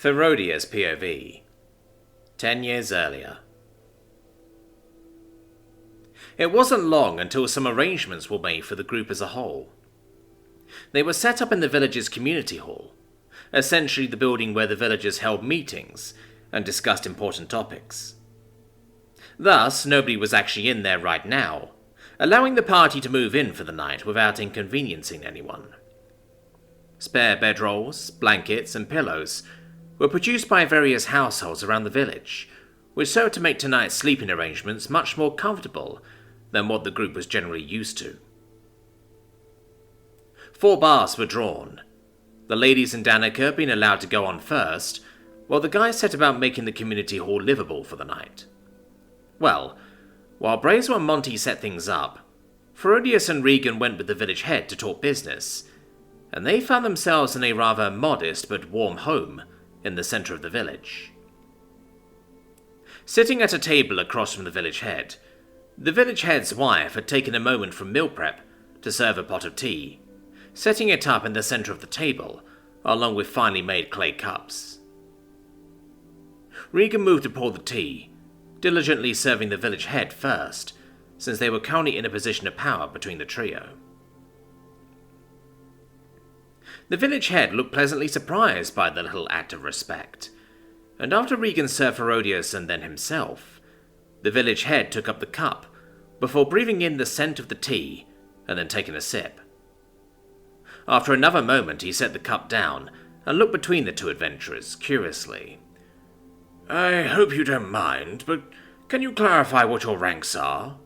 Ferodia's POV. 10 years earlier. It wasn't long until some arrangements were made for the group as a whole. They were set up in the village's community hall, essentially the building where the villagers held meetings and discussed important topics. Thus, nobody was actually in there right now, allowing the party to move in for the night without inconveniencing anyone. Spare bedrolls, blankets, and pillows were produced by various households around the village, which served to make tonight's sleeping arrangements much more comfortable than what the group was generally used to. 4 baths were drawn, the ladies and Danica being allowed to go on first, while the guys set about making the community hall livable for the night. Well, while Brazel and Monty set things up, Ferodius and Regan went with the village head to talk business, and they found themselves in a rather modest but warm home in the centre of the village. Sitting at a table across from the village head's wife had taken a moment from meal prep to serve a pot of tea, setting it up in the centre of the table, along with finely made clay cups. Regan moved to pour the tea, diligently serving the village head first, since they were currently in a position of power between the trio. The village head looked pleasantly surprised by the little act of respect, and after Regan served Ferodius and then himself, the village head took up the cup before breathing in the scent of the tea and then taking a sip. After another moment, he set the cup down and looked between the two adventurers curiously. "I hope you don't mind, but can you clarify what your ranks are?"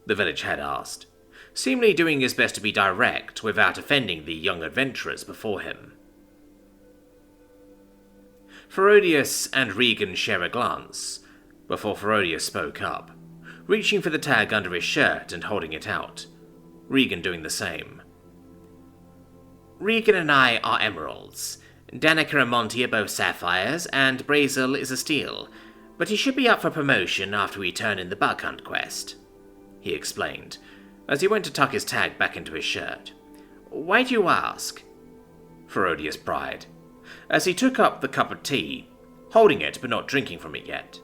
the village head asked, seemingly doing his best to be direct without offending the young adventurers before him. Ferodius and Regan share a glance before Ferodius spoke up, reaching for the tag under his shirt and holding it out, Regan doing the same. "Regan and I are emeralds. Danica and Monty are both sapphires, and Brazel is a steel, but he should be up for promotion after we turn in the bug hunt quest," he explained, as he went to tuck his tag back into his shirt. "Why do you ask?" Ferodius pried, as he took up the cup of tea, holding it but not drinking from it yet.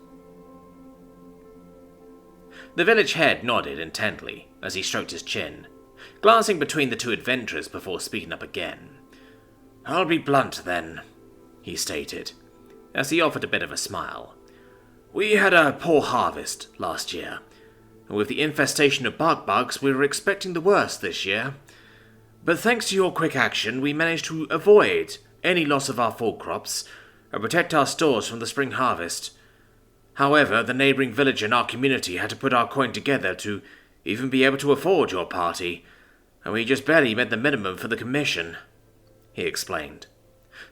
The village head nodded intently as he stroked his chin, glancing between the two adventurers before speaking up again. "I'll be blunt then," he stated, as he offered a bit of a smile. "We had a poor harvest last year, and with the infestation of bugs, we were expecting the worst this year. But thanks to your quick action, we managed to avoid any loss of our fall crops and protect our stores from the spring harvest. However, the neighbouring village and our community had to put our coin together to even be able to afford your party, and we just barely met the minimum for the commission," he explained,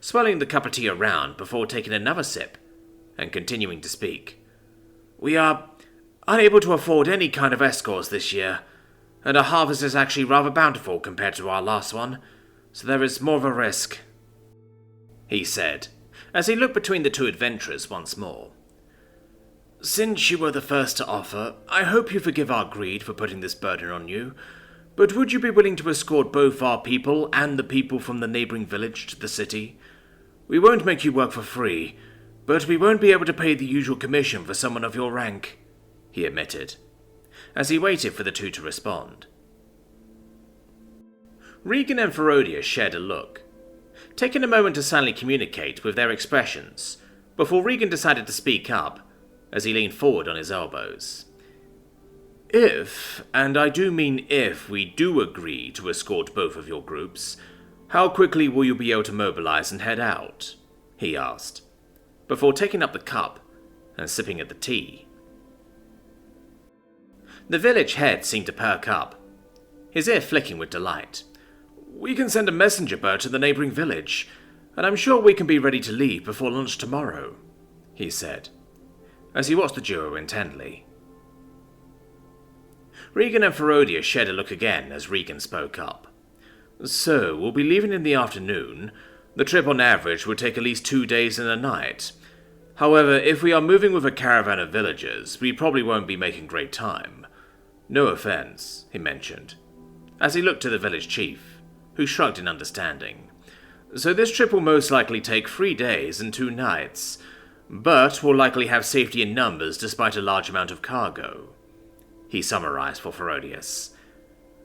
swirling the cup of tea around before taking another sip and continuing to speak. "We are unable to afford any kind of escorts this year, and our harvest is actually rather bountiful compared to our last one, so there is more of a risk," he said, as he looked between the two adventurers once more. "Since you were the first to offer, I hope you forgive our greed for putting this burden on you, but would you be willing to escort both our people and the people from the neighbouring village to the city? We won't make you work for free, but we won't be able to pay the usual commission for someone of your rank," he admitted, as he waited for the two to respond. Regan and Ferodius shared a look, taking a moment to silently communicate with their expressions, before Regan decided to speak up as he leaned forward on his elbows. "If, and I do mean if, we do agree to escort both of your groups, how quickly will you be able to mobilize and head out?" he asked, before taking up the cup and sipping at the tea. The village head seemed to perk up, his ear flicking with delight. "We can send a messenger bird to the neighbouring village, and I'm sure we can be ready to leave before lunch tomorrow," he said, as he watched the duo intently. Regan and Ferodius shared a look again as Regan spoke up. "So, we'll be leaving in the afternoon. The trip on average would take at least 2 days and a night. However, if we are moving with a caravan of villagers, we probably won't be making great time. No offense," he mentioned, as he looked to the village chief, who shrugged in understanding. So this trip will most likely take 3 days and 2 nights, but will likely have safety in numbers despite a large amount of cargo," he summarized for Ferodius.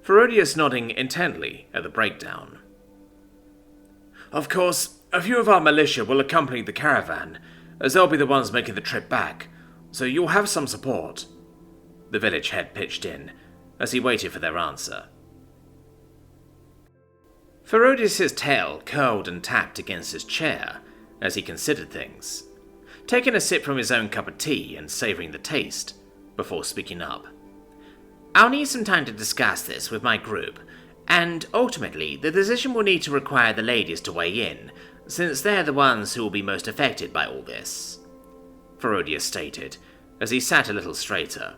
Ferodius nodding intently at the breakdown. "Of course, a few of our militia will accompany the caravan, as they'll be the ones making the trip back, so you'll have some support," the village head pitched in, as he waited for their answer. Ferodius's tail curled and tapped against his chair as he considered things, taking a sip from his own cup of tea and savouring the taste, before speaking up. "I'll need some time to discuss this with my group, and ultimately the decision will need to require the ladies to weigh in, since they're the ones who will be most affected by all this," Ferodius stated, as he sat a little straighter.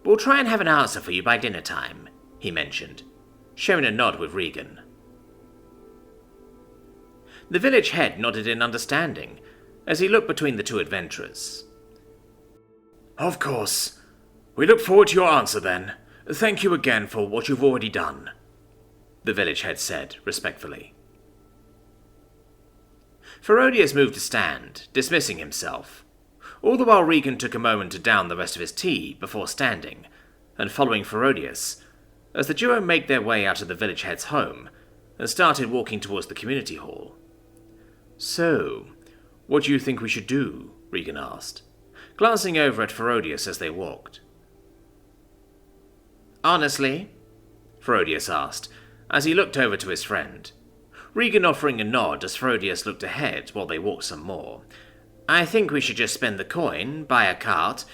"We'll try and have an answer for you by dinner time," he mentioned, sharing a nod with Regan. The village head nodded in understanding, as he looked between the two adventurers. "Of course. We look forward to your answer then. Thank you again for what you've already done," the village head said respectfully. Ferodius moved to stand, dismissing himself, all the while Regan took a moment to down the rest of his tea before standing, and following Ferodius, as the duo made their way out of the village head's home, and started walking towards the community hall. "So, what do you think we should do?" Regan asked, glancing over at Ferodius as they walked. "Honestly?" Ferodius asked, as he looked over to his friend, Regan offering a nod as Ferodius looked ahead while they walked some more. "I think we should just spend the coin, buy a cart,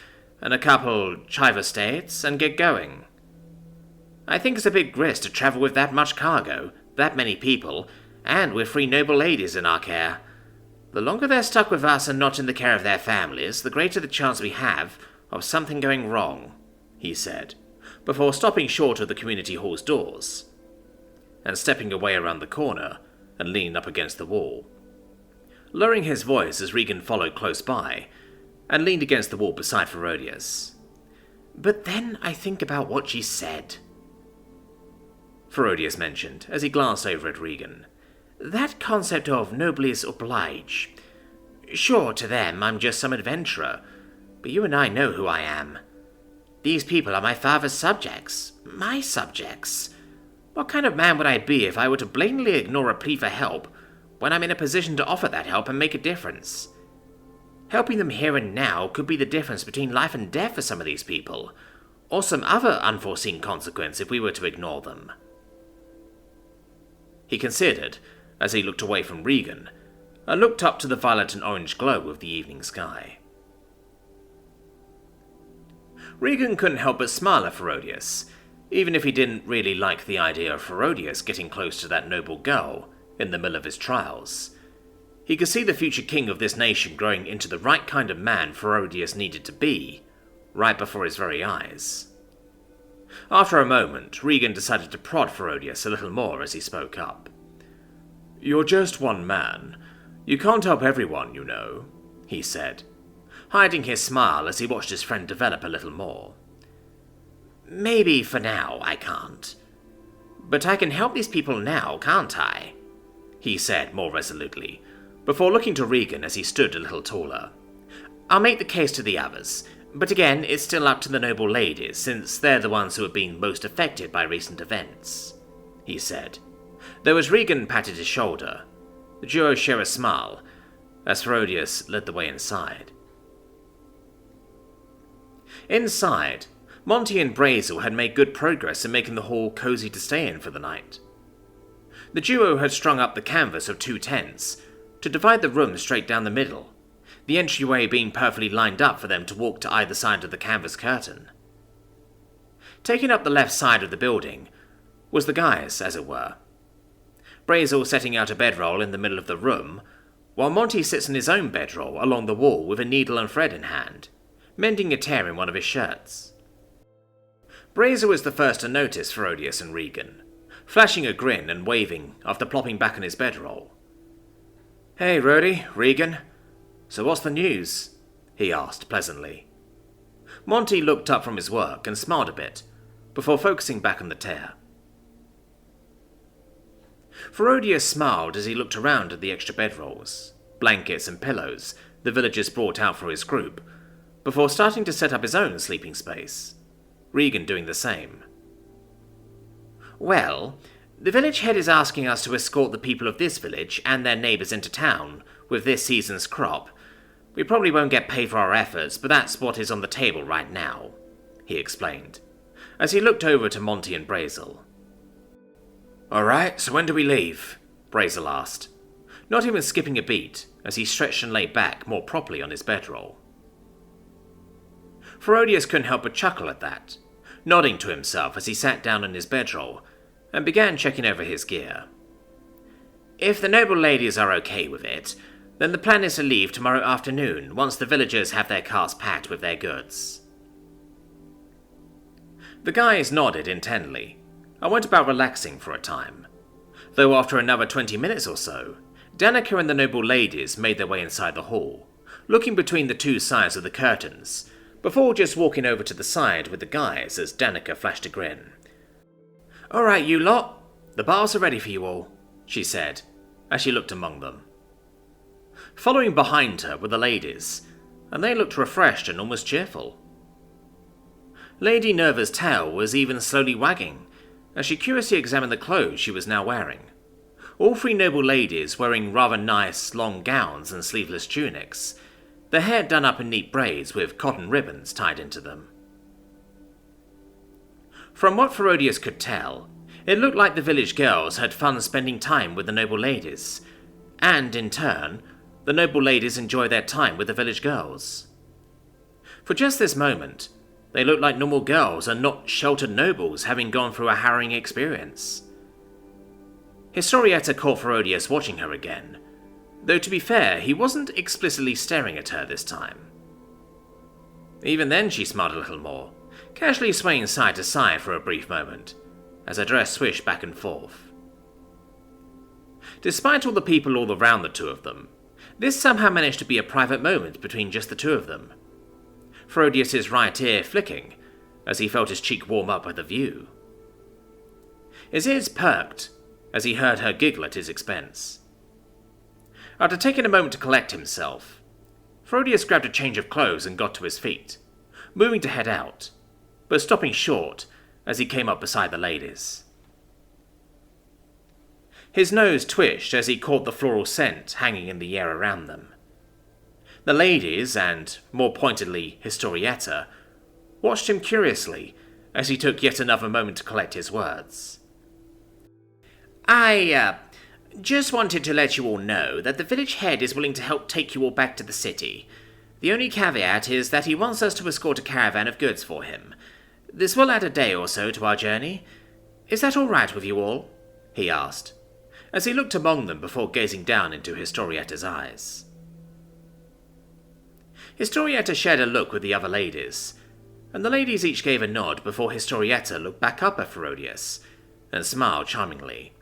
and a couple chiva states, and get going. I think it's a big risk to travel with that much cargo, that many people, and with 3 noble ladies in our care. The longer they're stuck with us and not in the care of their families, the greater the chance we have of something going wrong," he said, before stopping short of the community hall's doors, and stepping away around the corner and leaning up against the wall, lowering his voice as Regan followed close by, and leaned against the wall beside Ferodius. "But then I think about what she said," Ferodius mentioned, as he glanced over at Regan. "That concept of noblesse oblige. Sure, to them I'm just some adventurer, but you and I know who I am. These people are my father's subjects, my subjects. What kind of man would I be if I were to blatantly ignore a plea for help when I'm in a position to offer that help and make a difference? Helping them here and now could be the difference between life and death for some of these people, or some other unforeseen consequence if we were to ignore them." He considered, as he looked away from Regan, and looked up to the violet and orange glow of the evening sky. Regan couldn't help but smile at Ferodius, even if he didn't really like the idea of Ferodius getting close to that noble girl in the middle of his trials. He could see the future king of this nation growing into the right kind of man Ferodius needed to be, right before his very eyes. After a moment, Regan decided to prod Ferodius a little more as he spoke up. "You're just one man. You can't help everyone, you know," he said, hiding his smile as he watched his friend develop a little more. "Maybe for now I can't. But I can help these people now, can't I?" he said more resolutely, before looking to Regan as he stood a little taller. "I'll make the case to the others, but again, it's still up to the noble ladies, since they're the ones who have been most affected by recent events," he said, though as Regan patted his shoulder, the duo shared a smile as Ferodius led the way inside. Inside, Monty and Brazel had made good progress in making the hall cozy to stay in for the night. The duo had strung up the canvas of 2 tents to divide the room straight down the middle, the entryway being perfectly lined up for them to walk to either side of the canvas curtain. Taking up the left side of the building was the guys, as it were. Brazel setting out a bedroll in the middle of the room, while Monty sits in his own bedroll along the wall with a needle and thread in hand, mending a tear in one of his shirts. Brazel was the first to notice Ferodius and Regan, flashing a grin and waving after plopping back on his bedroll. "Hey, Rhodey, Regan. So what's the news?" he asked pleasantly. Monty looked up from his work and smiled a bit, before focusing back on the tear. Ferodius smiled as he looked around at the extra bedrolls, blankets and pillows the villagers brought out for his group, before starting to set up his own sleeping space, Regan doing the same. "Well, the village head is asking us to escort the people of this village and their neighbours into town with this season's crop. We probably won't get paid for our efforts, but that's what is on the table right now," he explained, as he looked over to Monty and Brazel. "Alright, so when do we leave?" Brazel asked, not even skipping a beat as he stretched and lay back more properly on his bedroll. Ferodius couldn't help but chuckle at that, nodding to himself as he sat down on his bedroll and began checking over his gear. "If the noble ladies are okay with it, then the plan is to leave tomorrow afternoon once the villagers have their carts packed with their goods." The guys nodded intently and went about relaxing for a time, though after another 20 minutes or so, Danica and the noble ladies made their way inside the hall, looking between the two sides of the curtains, before just walking over to the side with the guys as Danica flashed a grin. "Alright, you lot, the bars are ready for you all," she said, as she looked among them. Following behind her were the ladies, and they looked refreshed and almost cheerful. Lady Nerva's tail was even slowly wagging, as she curiously examined the clothes she was now wearing. All three noble ladies wearing rather nice long gowns and sleeveless tunics, their hair done up in neat braids with cotton ribbons tied into them. From what Ferodius could tell, it looked like the village girls had fun spending time with the noble ladies, and in turn, the noble ladies enjoyed their time with the village girls. For just this moment, they looked like normal girls and not sheltered nobles having gone through a harrowing experience. Historietta caught Ferodius watching her again, though to be fair, he wasn't explicitly staring at her this time. Even then she smiled a little more, casually swaying side to side for a brief moment, as her dress swished back and forth. Despite all the people all around the two of them, this somehow managed to be a private moment between just the two of them, Ferodius's right ear flicking as he felt his cheek warm up at the view. His ears perked as he heard her giggle at his expense. After taking a moment to collect himself, Ferodius grabbed a change of clothes and got to his feet, moving to head out, but stopping short as he came up beside the ladies. His nose twitched as he caught the floral scent hanging in the air around them. The ladies, and more pointedly Historietta, watched him curiously as he took yet another moment to collect his words. "I just wanted to let you all know that the village head is willing to help take you all back to the city. The only caveat is that he wants us to escort a caravan of goods for him. This will add a day or so to our journey. Is that all right with you all?" he asked, as he looked among them before gazing down into Historietta's eyes. Historietta shared a look with the other ladies, and the ladies each gave a nod before Historietta looked back up at Ferodius and smiled charmingly.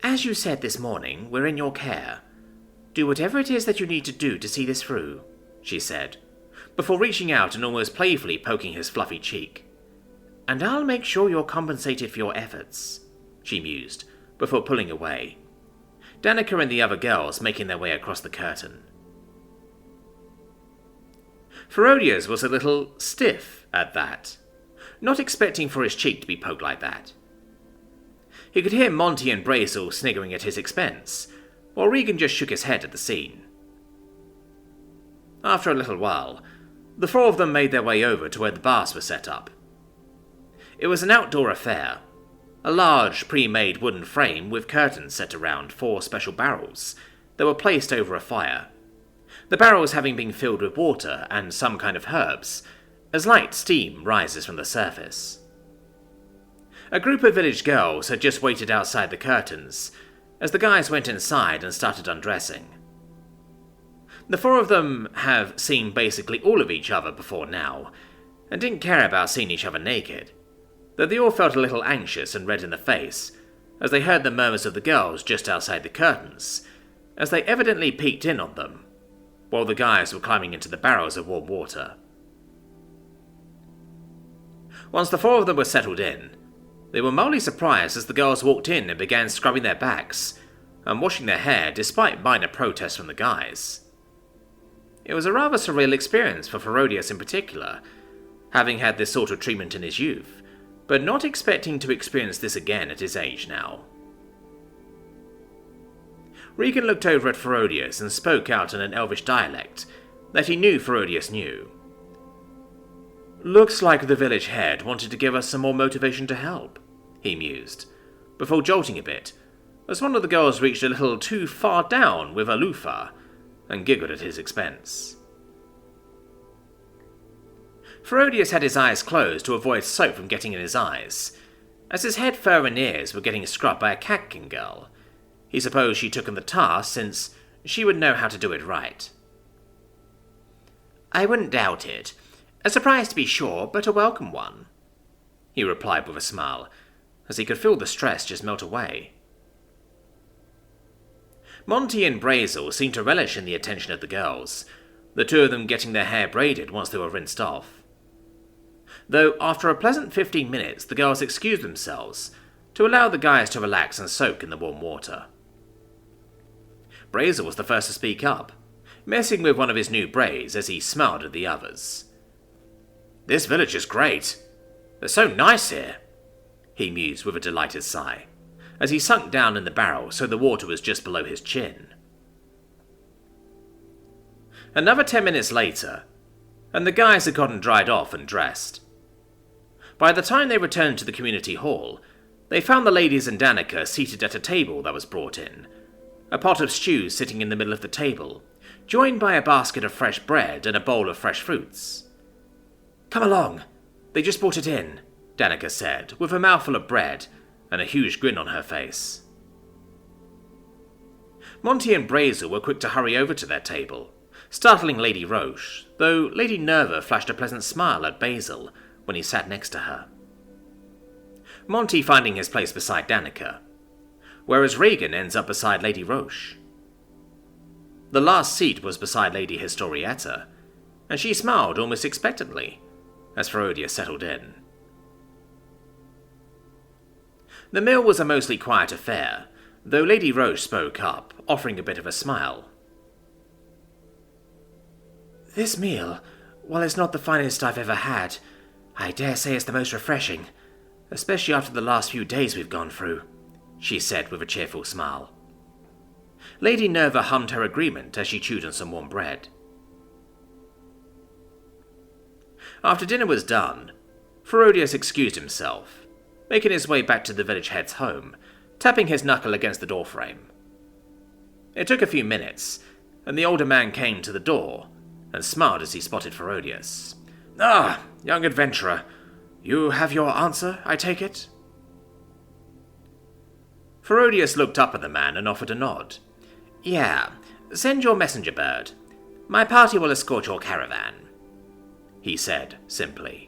"As you said this morning, we're in your care. Do whatever it is that you need to do to see this through," she said, before reaching out and almost playfully poking his fluffy cheek. "And I'll make sure you're compensated for your efforts," she mused, before pulling away, Danica and the other girls making their way across the curtain. Ferodius was a little stiff at that, not expecting for his cheek to be poked like that. He could hear Monty and Brazel sniggering at his expense, while Regan just shook his head at the scene. After a little while, the four of them made their way over to where the bars were set up. It was an outdoor affair, a large pre-made wooden frame with curtains set around 4 special barrels that were placed over a fire, the barrels having been filled with water and some kind of herbs, as light steam rises from the surface. A group of village girls had just waited outside the curtains, as the guys went inside and started undressing. The four of them have seen basically all of each other before now, and didn't care about seeing each other naked, though they all felt a little anxious and red in the face as they heard the murmurs of the girls just outside the curtains, as they evidently peeked in on them, while the guys were climbing into the barrels of warm water. Once the four of them were settled in, They were mildly surprised as the girls walked in and began scrubbing their backs and washing their hair despite minor protests from the guys. It was a rather surreal experience for Ferodius in particular, having had this sort of treatment in his youth, but not expecting to experience this again at his age now. Regan looked over at Ferodius and spoke out in an elvish dialect that he knew Ferodius knew. "Looks like the village head wanted to give us some more motivation to help," he mused, before jolting a bit, as one of the girls reached a little too far down with a loofah and giggled at his expense. Ferodius had his eyes closed to avoid soap from getting in his eyes, as his head, fur and ears were getting scrubbed by a Catkin girl. He supposed she took him the task since she would know how to do it right. "I wouldn't doubt it. A surprise to be sure, but a welcome one," he replied with a smile, as he could feel the stress just melt away. Monty and Brazel seemed to relish in the attention of the girls, the two of them getting their hair braided once they were rinsed off. Though after a pleasant 15 minutes the girls excused themselves to allow the guys to relax and soak in the warm water. Brazel was the first to speak up, messing with one of his new braids as he smiled at the others. "This village is great. They're so nice here," he mused with a delighted sigh, as he sunk down in the barrel so the water was just below his chin. Another 10 minutes later, and the guys had gotten dried off and dressed. By the time they returned to the community hall, they found the ladies and Danica seated at a table that was brought in, a pot of stew sitting in the middle of the table, joined by a basket of fresh bread and a bowl of fresh fruits. "Come along, they just brought it in," Danica said, with a mouthful of bread and a huge grin on her face. Monty and Brazel were quick to hurry over to their table, startling Lady Roche, though Lady Nerva flashed a pleasant smile at Basil when he sat next to her. Monty finding his place beside Danica, whereas Regan ends up beside Lady Roche. The last seat was beside Lady Historietta, and she smiled almost expectantly as Ferodius settled in. The meal was a mostly quiet affair, though Lady Roche spoke up, offering a bit of a smile. "This meal, while it's not the finest I've ever had, I dare say it's the most refreshing, especially after the last few days we've gone through," she said with a cheerful smile. Lady Nerva hummed her agreement as she chewed on some warm bread. After dinner was done, Ferodius excused himself, making his way back to the village head's home, tapping his knuckle against the doorframe. It took a few minutes, and the older man came to the door and smiled as he spotted Ferodius. "Ah, young adventurer, you have your answer, I take it?" Ferodius looked up at the man and offered a nod. "Yeah, send your messenger bird. My party will escort your caravan," he said simply.